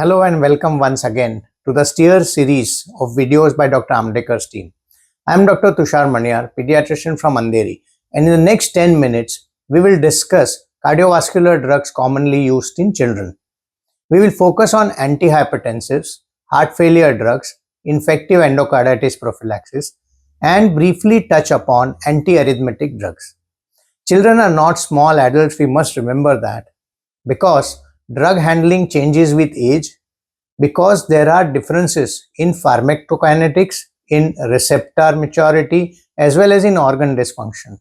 Hello and welcome once again to the Steer series of videos by Dr. Amdekar's team. I am Dr. Tushar Maniar, pediatrician from Andheri, and in the next 10 minutes, we will discuss cardiovascular drugs commonly used in children. We will focus on anti-hypertensives, heart failure drugs, infective endocarditis prophylaxis, and briefly touch upon anti-arrhythmic drugs. Children are not small adults, we must remember that, because drug handling changes with age, because there are differences in pharmacokinetics, in receptor maturity, as well as in organ dysfunction.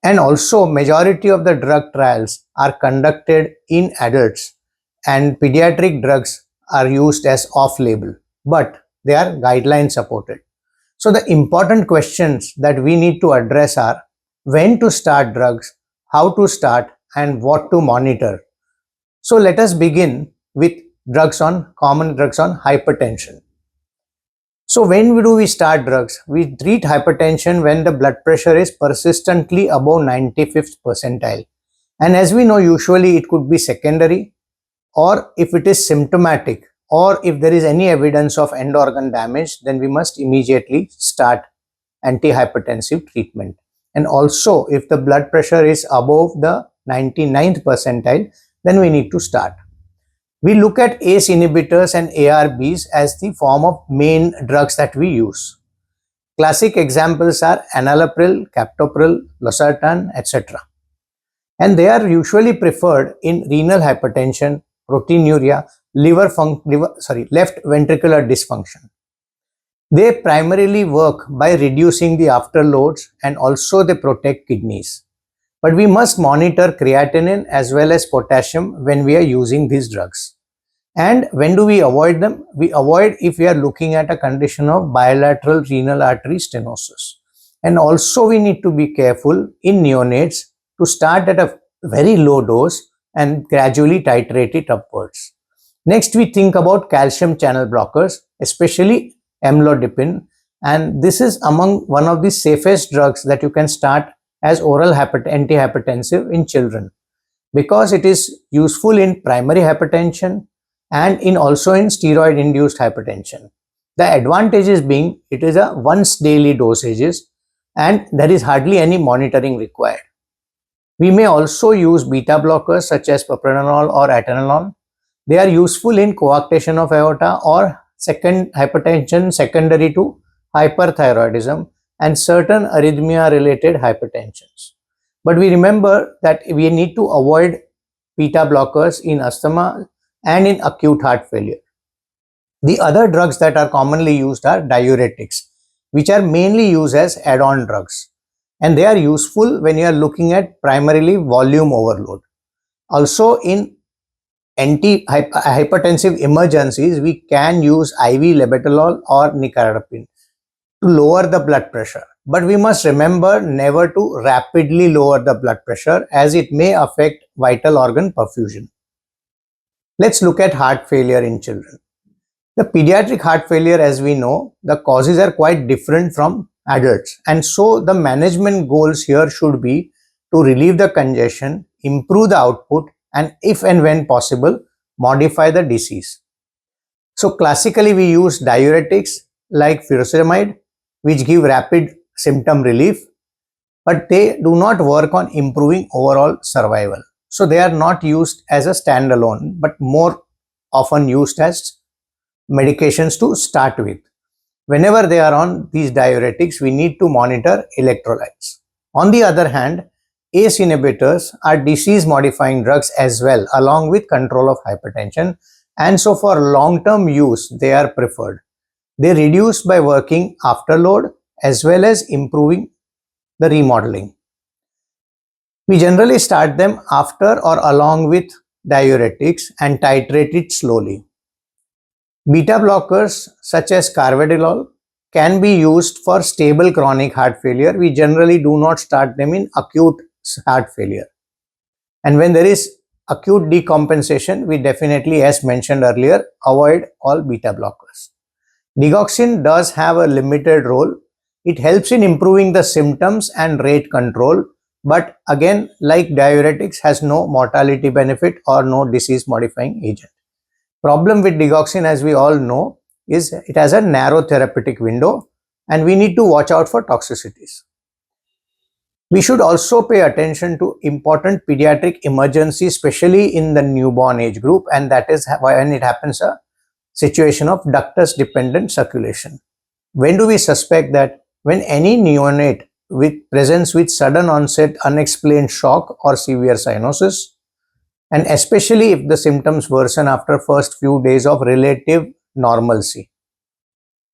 And also, majority of the drug trials are conducted in adults, and pediatric drugs are used as off-label, but they are guideline supported. So the important questions that we need to address are when to start drugs, how to start, and what to monitor. So let us begin with common drugs on hypertension. So when do we start drugs? We treat hypertension when the blood pressure is persistently above 95th percentile. And as we know, usually it could be secondary, or if it is symptomatic, or if there is any evidence of end organ damage, then we must immediately start antihypertensive treatment. And also, if the blood pressure is above the 99th percentile, then we need to start. We look at ACE inhibitors and ARBs as the form of main drugs that we use. Classic examples are enalapril, captopril, losartan, etc. And they are usually preferred in renal hypertension, proteinuria, left ventricular dysfunction. They primarily work by reducing the afterloads, and also they protect kidneys. But we must monitor creatinine as well as potassium when we are using these drugs. And when do we avoid them? We avoid if we are looking at a condition of bilateral renal artery stenosis. And also we need to be careful in neonates to start at a very low dose and gradually titrate it upwards. Next, we think about calcium channel blockers, especially amlodipine. And this is among one of the safest drugs that you can start as oral antihypertensive in children, because it is useful in primary hypertension and also in steroid induced hypertension. The advantages being it is a once daily dosages and there is hardly any monitoring required. We may also use beta blockers such as propranolol or atenolol. They are useful in coarctation of aorta or hypertension secondary to hyperthyroidism and certain arrhythmia related hypertensions. But we remember that we need to avoid beta blockers in asthma and in acute heart failure. The other drugs that are commonly used are diuretics, which are mainly used as add-on drugs. And they are useful when you are looking at primarily volume overload. Also in anti-hypertensive emergencies, we can use IV labetalol or nicardipine to lower the blood pressure. But we must remember never to rapidly lower the blood pressure, as it may affect vital organ perfusion. Let's look at heart failure in children. The pediatric heart failure, as we know, the causes are quite different from adults. And so the management goals here should be to relieve the congestion, improve the output, and if and when possible, modify the disease. So classically we use diuretics like furosemide, which give rapid symptom relief, but they do not work on improving overall survival. So they are not used as a standalone, but more often used as medications to start with. Whenever they are on these diuretics, we need to monitor electrolytes. On the other hand, ACE inhibitors are disease modifying drugs as well, along with control of hypertension, and so for long-term use they are preferred. They reduce by working afterload as well as improving the remodeling. We generally start them after or along with diuretics and titrate it slowly. Beta blockers such as carvedilol can be used for stable chronic heart failure. We generally do not start them in acute heart failure. And when there is acute decompensation, we definitely, as mentioned earlier, avoid all beta blockers. Digoxin does have a limited role. It helps in improving the symptoms and rate control, but again, like diuretics, has no mortality benefit or no disease modifying agent. Problem with digoxin, as we all know, is it has a narrow therapeutic window and we need to watch out for toxicities. We should also pay attention to important pediatric emergencies, especially in the newborn age group, and that is when it happens a situation of ductus dependent circulation. When do we suspect that? When any neonate presents with sudden onset unexplained shock or severe cyanosis, and especially if the symptoms worsen after first few days of relative normalcy.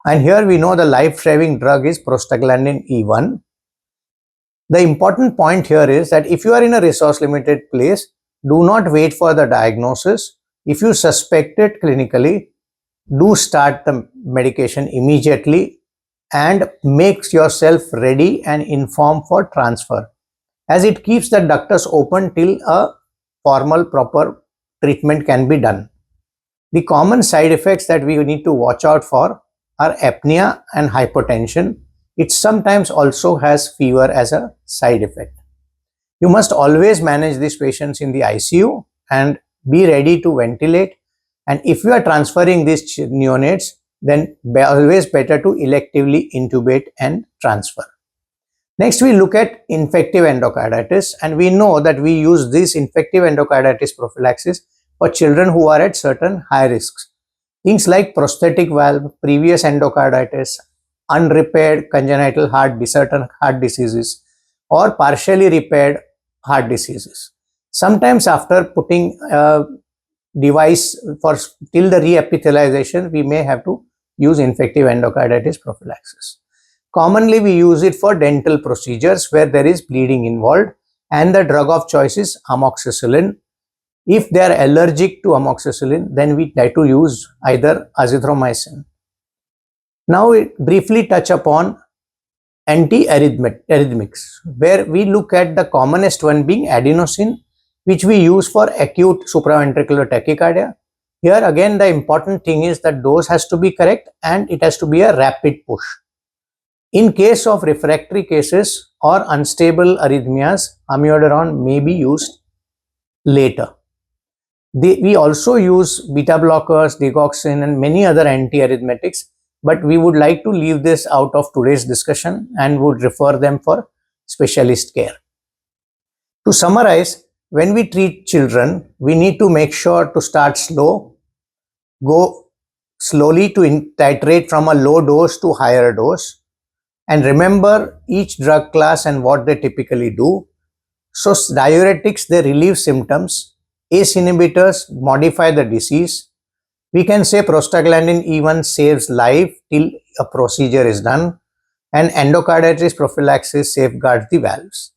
And here we know the life-saving drug is prostaglandin E1. The important point here is that if you are in a resource-limited place, do not wait for the diagnosis. If you suspect it clinically, do start the medication immediately and make yourself ready and informed for transfer, as it keeps the ductus open till a formal proper treatment can be done. The common side effects that we need to watch out for are apnea and hypotension. It sometimes also has fever as a side effect. You must always manage these patients in the ICU and be ready to ventilate. And if you are transferring these neonates, then always better to electively intubate and transfer. Next, we look at infective endocarditis, and we know that we use this infective endocarditis prophylaxis for children who are at certain high risks. Things like prosthetic valve, previous endocarditis, unrepaired congenital certain heart diseases, or partially repaired heart diseases. Sometimes after putting a device for till the reepithelialization, we may have to use infective endocarditis prophylaxis. Commonly, we use it for dental procedures where there is bleeding involved, and the drug of choice is amoxicillin. If they are allergic to amoxicillin, then we try to use either azithromycin. Now, we briefly touch upon anti-arrhythmics, where we look at the commonest one being adenosine, which we use for acute supraventricular tachycardia. Here again, the important thing is that dose has to be correct and it has to be a rapid push. In case of refractory cases or unstable arrhythmias, amiodarone may be used later. We also use beta blockers, digoxin, and many other antiarrhythmetics, but we would like to leave this out of today's discussion and would refer them for specialist care. To summarize, when we treat children, we need to make sure to start slow, go slowly to titrate from a low dose to higher dose, and remember each drug class and what they typically do. So diuretics, they relieve symptoms. ACE inhibitors modify the disease. We can say prostaglandin E1 saves life till a procedure is done, and endocarditis prophylaxis safeguards the valves.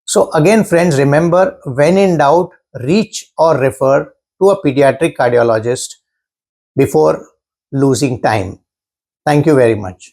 So again, friends, remember, when in doubt, reach or refer to a pediatric cardiologist before losing time. Thank you very much.